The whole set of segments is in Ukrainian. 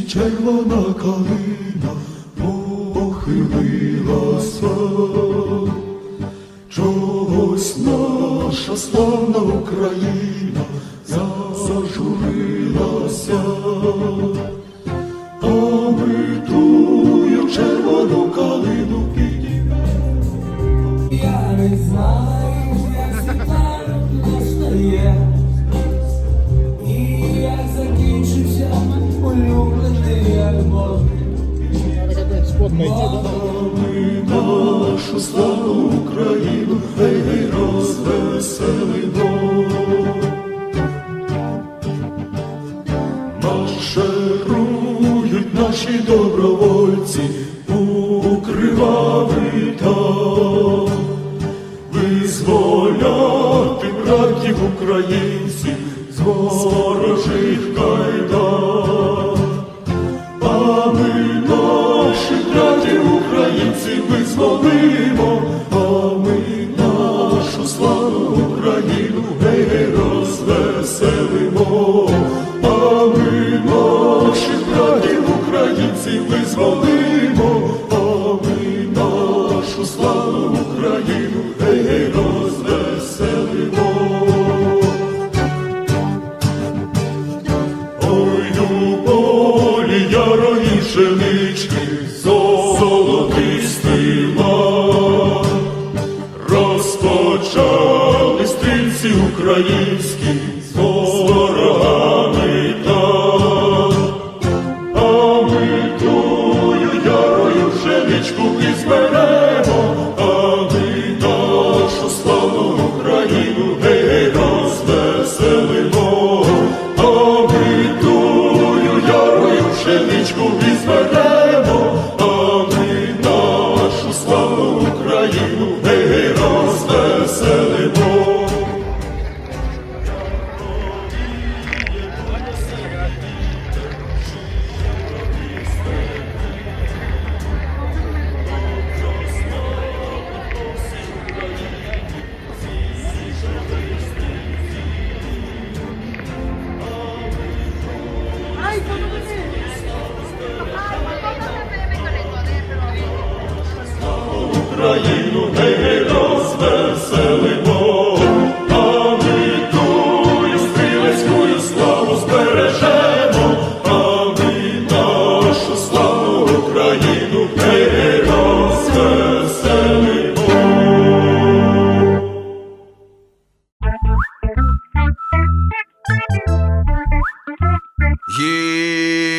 червона калина похилилася, чогось наша славна Україна зажурилася, а ми тую червону калину підіймемо. Я не знаю, як світло настає, і як закінчився улюблений альбом. Ми нашу славну Україну гей розвеселимо. Марширують наші добровольці у кривавий там, визволяти братів українців з ворожих кайдан. А ми наших братів українців визволимо, а ми нашу славну Україну гей розвеселимо. А ми наших братів українців визволимо, а ми нашу славну Україну гей розвеселимо. Ой, у полі ярої пшенички золотистий лан, розпочали стрільці українські з ворогами там. А ми тую ярою пшеничку і зберемо, а ми нашу славну Україну гей розвеселимо. А ми тую ярою пшеничку і зберемо, а ми нашу славну Україну гей розвеселимо. Україну гей розвеселимо, а ми тую стрілецькую славу збережемо, а ми нашу славну Україну гей розвеселимо.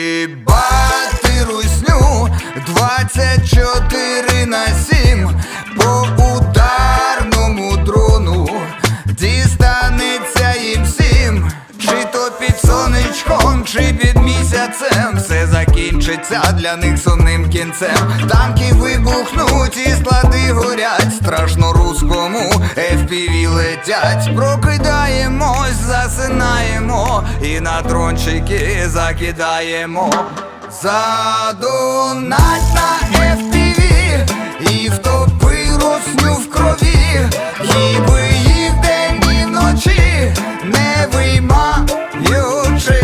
Їбати русню 24/7 по ударному дрону дістанеться їм всім, чи то під сонечком, чи під місяцем. Все закінчиться для них сумним кінцем. Танки вибухнуть і склади горять, страшно руському FPV летять. Прокидаємось, засинаємо і на дрончики закидаємо. Задонать на FPV і втопи русню в крові, їби їх день і вночі, не виймаючи.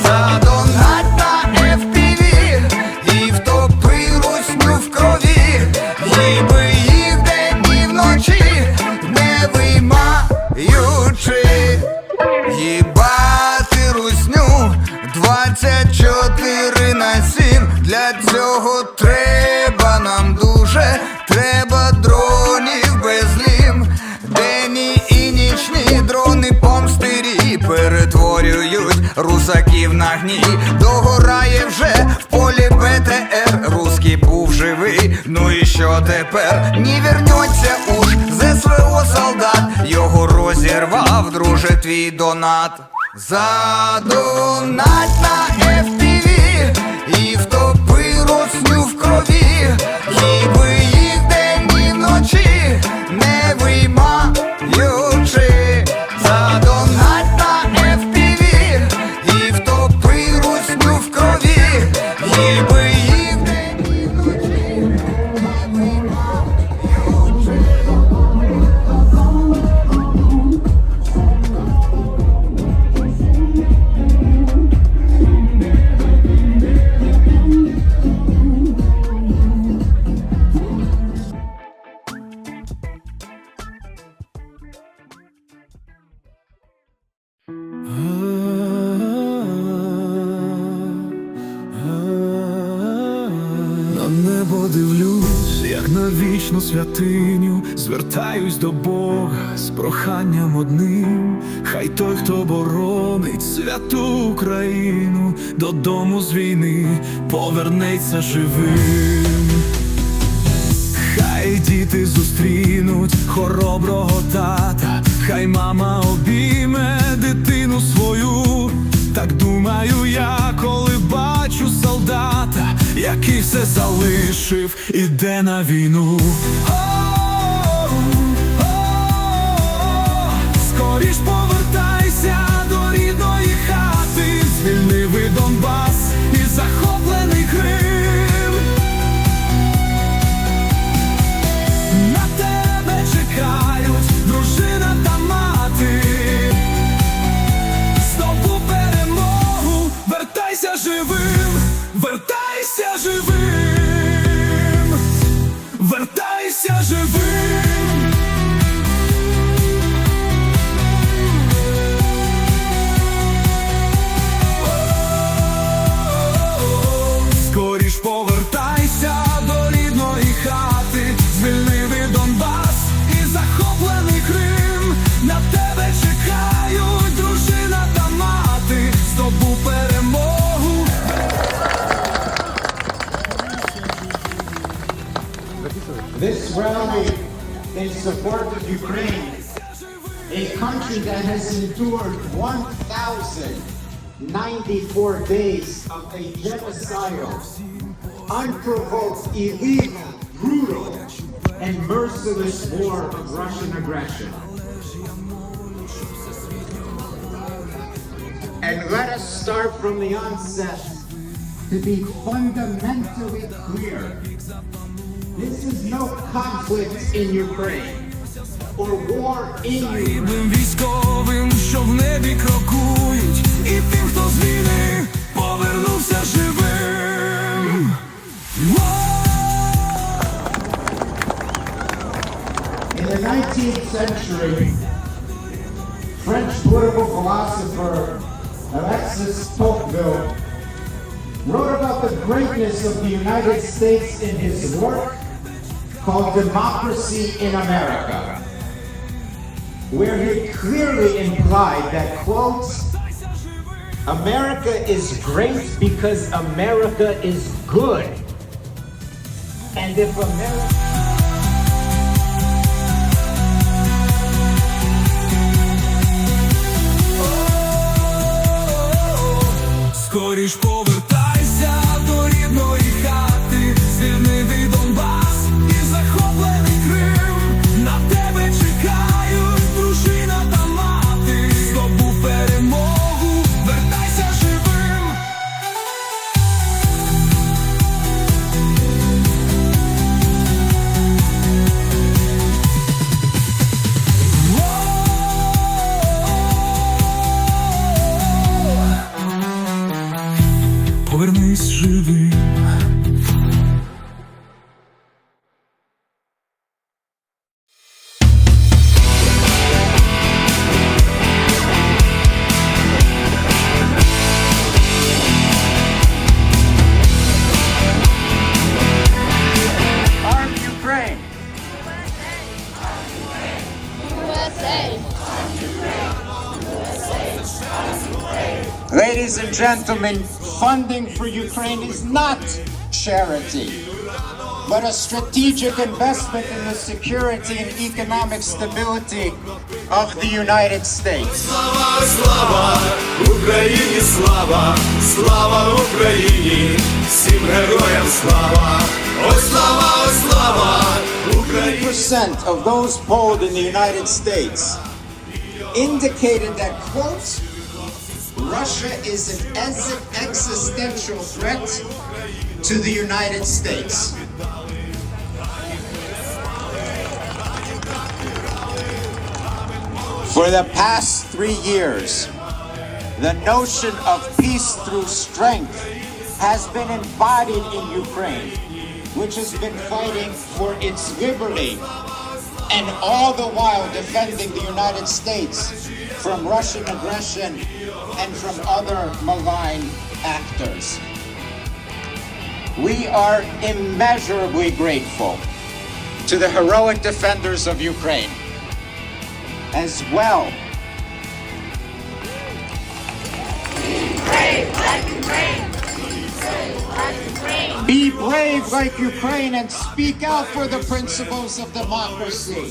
Задонать на FPV і втопи русню в крові, їби їх день і вночі, не виймаючи. Їбати русню 24/7. Для цього треба нам дуже, треба дронів безлім. Денні і нічні дрони помстирі перетворюють русаків на гній. Догорає вже в полі БТР, руський був живий, ну і що тепер? Не вернеться уж ЗСВО солдат, його розірвав, друже, твій донат. Задонать на FPV і втопи русню в крові, їби їх день і вночі, не виймаючи. Задонать на FPV і втопи русню в крові, їби їх день і вночі, не виймаючи. дивлюсь, як на вічну святиню, звертаюсь до Бога з проханням одним. Хай той, хто боронить святу Україну, додому з війни повернеться живим. Хай діти зустрінуть хороброго тата, хай мама обійме дитину свою. Так думаю я, коли бачу солдата, який все залишив, іде на війну. Скоріш повертайся до рідної хати, звільнив Донбас і захоплений Крим. На тебе чекають дружина та мати. Здобув перемогу, вертайся живим, вертайся живим, вертайся живим. Скоріш повертайся до рідної хати, звільнив Донбас і захоплений Крим. На тебе чекають дружина та мати, здобув перемогу. This rally in support of Ukraine, a country that has endured 1,094 days of a genocidal, unprovoked, illegal, brutal, and merciless war of Russian aggression. And let us start from the onset to be fundamentally clear. This is no conflict in Ukraine or war in Ukraine. Загиблим військовим, що в небі крокують, і тим, хто з війни повернувся живим. In the 19th century, French political philosopher Alexis Tocqueville wrote about the greatness of the United States in his work called Democracy in America, where he clearly implied that, quote, America is great because America is good. And if America... Скоріш повертайся до рідної хати, звільнив Донбас і захоплений Крим. На тебе чекають дружина та мати, здобув перемогу, вертайся живим. Повернись живим. Arm Ukraine! Ladies and gentlemen, funding for Ukraine is not charity, but a strategic investment in the security and economic stability of the United States. Слава, слава, Україні слава, слава Україні, всім героям слава, ой слава, ой слава, Україні. 80% of those polled in the United States indicated that, quote, Russia is an existential threat to the United States. For the past 3 years, the notion of peace through strength has been embodied in Ukraine, which has been fighting for its liberty and all the while defending the United States from Russian aggression and from other malign actors. We are immeasurably grateful to the heroic defenders of Ukraine, as well. Be brave like Ukraine and speak out for the principles of democracy.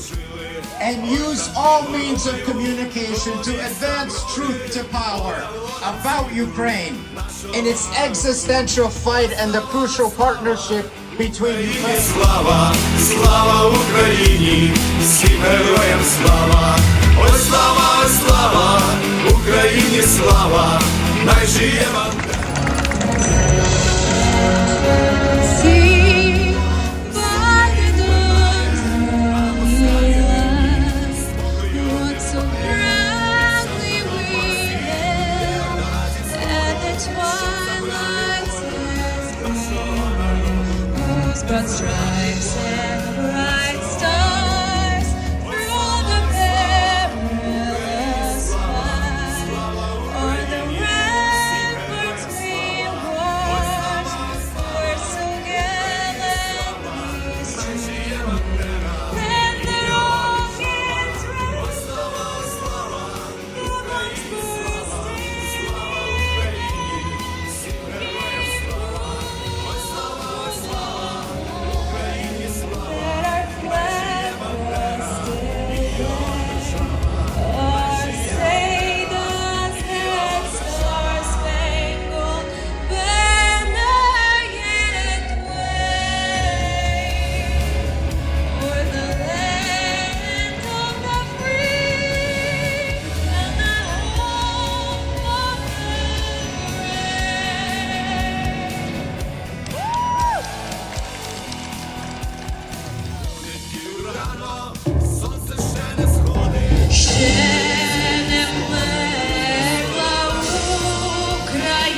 And use all means of communication to advance truth to power about Ukraine in its existential fight and the crucial partnership between Ukraine. Слава, слава Україні, всім героям слава. Ой, слава, ой, слава, Україні слава, най жиє Бандера. See by the dawn's early light, what so proudly we hailed at the twilight's last gleam, whose broad stripes and bright stars through the perilous fight o'er the ramparts we watched were so gallantly streamed. Then the rockets rose, the bombs bursting, that our flag was still our sailors had star-spangled banner yet wave o'er the land of the free and the home of the brave. Сонце ще не сходить. Ще не вмерла України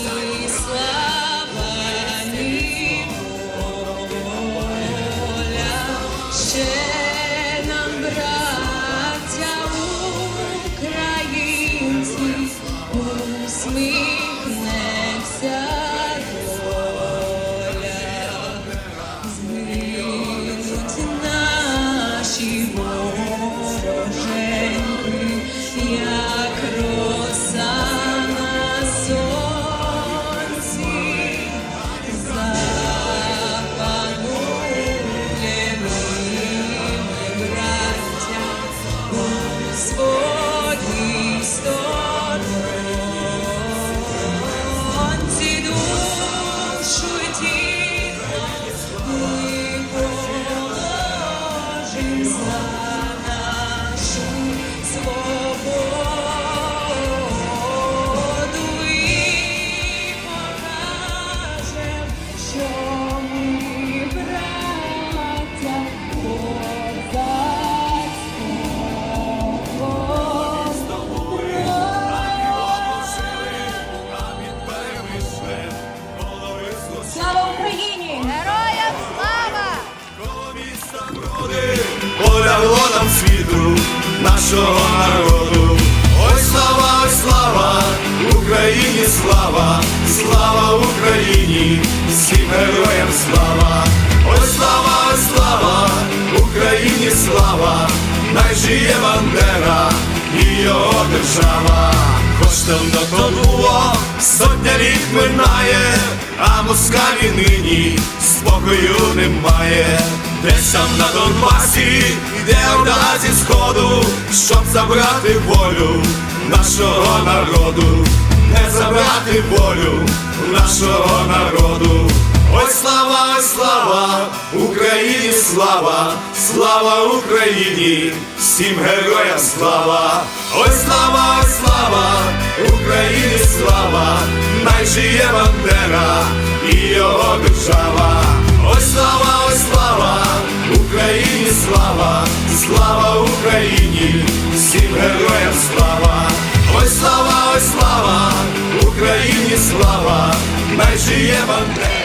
ні слава, ні воля. Ще нам, браття українці, усміхнеться доля. Згинуть наші вороженьки, як роса на сонці. Запануємо ми, браття, у своїй сторонці. Душу й тіло ми положим за нашу свободу і покажем, що ми браття Слава Україні! Героям слава! Полягло нам світу нашого народу. Ой, слава, ой, слава, Україні слава, слава Україні, всім героям слава. Ой, слава, ой, слава, Україні слава, най жиє Бандера і його держава. Хоч давно то було, сотня літ минає, а москалі нині спокою немає. Десь там на Донбасі йде орда зі сходу, щоб забрати волю нашого народу, не забрати волю нашого народу. Ой, слава, ой, слава, Україні слава, слава Україні, всім героям слава. Ой, слава, ой, слава, Україні слава, най жиє Бандера і його держава. Ой, слава, ой, слава, Україні слава, слава Україні, всім героям слава. Ой, слава, ой, слава, Україні слава, най жиє Бандера.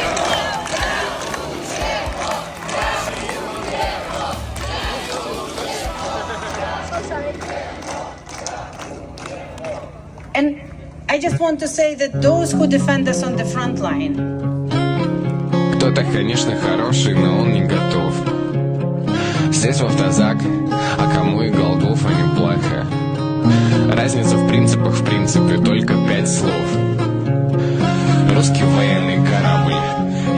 And I I just want to say that those who defend us on the front line, Кто-то, конечно, хороший, но он не готов сесть в автозак, а кому и Голгофа не плаха. Разница в принципах, в принципе, только 5 слов. Русский военный корабль,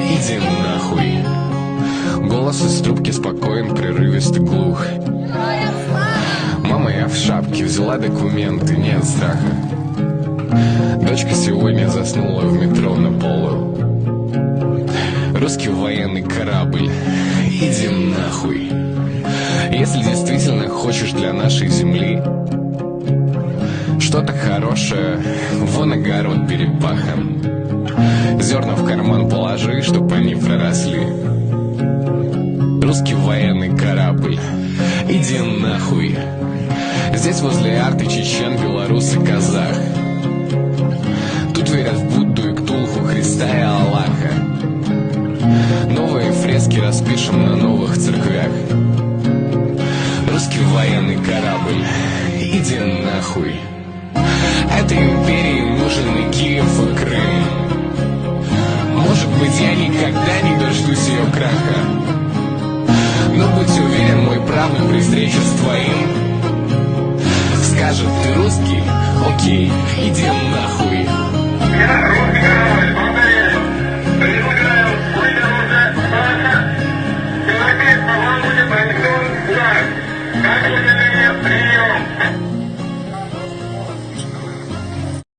иди нахуй. Голос из трубки спокоен, прерывист и глух. Мама, я в шапке, взяла документы, нет страха. Дочка сегодня заснула в метро на полу. Русский военный корабль, иди нахуй. Если действительно хочешь для нашей земли что-то хорошее, вон огород перепахан. Зерна в карман положи, чтоб они проросли. Русский военный корабль, иди нахуй. Здесь возле арты чечен, белорус и казах. Тут верят в Будду и Ктулху, Христа и Аллаха. Новые фрески распишем на новых церквях. Русский военный корабль, иди нахуй. Этой империи нужен и Киев, и Крым. Может быть, я никогда не дождусь ее краха, но будь уверен, мой правнук при встрече с твоим скажет: ты русский? Окей, иди нахуй. Я русский корабль, повторяю. Предлагаю выдержать спасать. Европейский план будет проведен удар. Как вы на меня прием?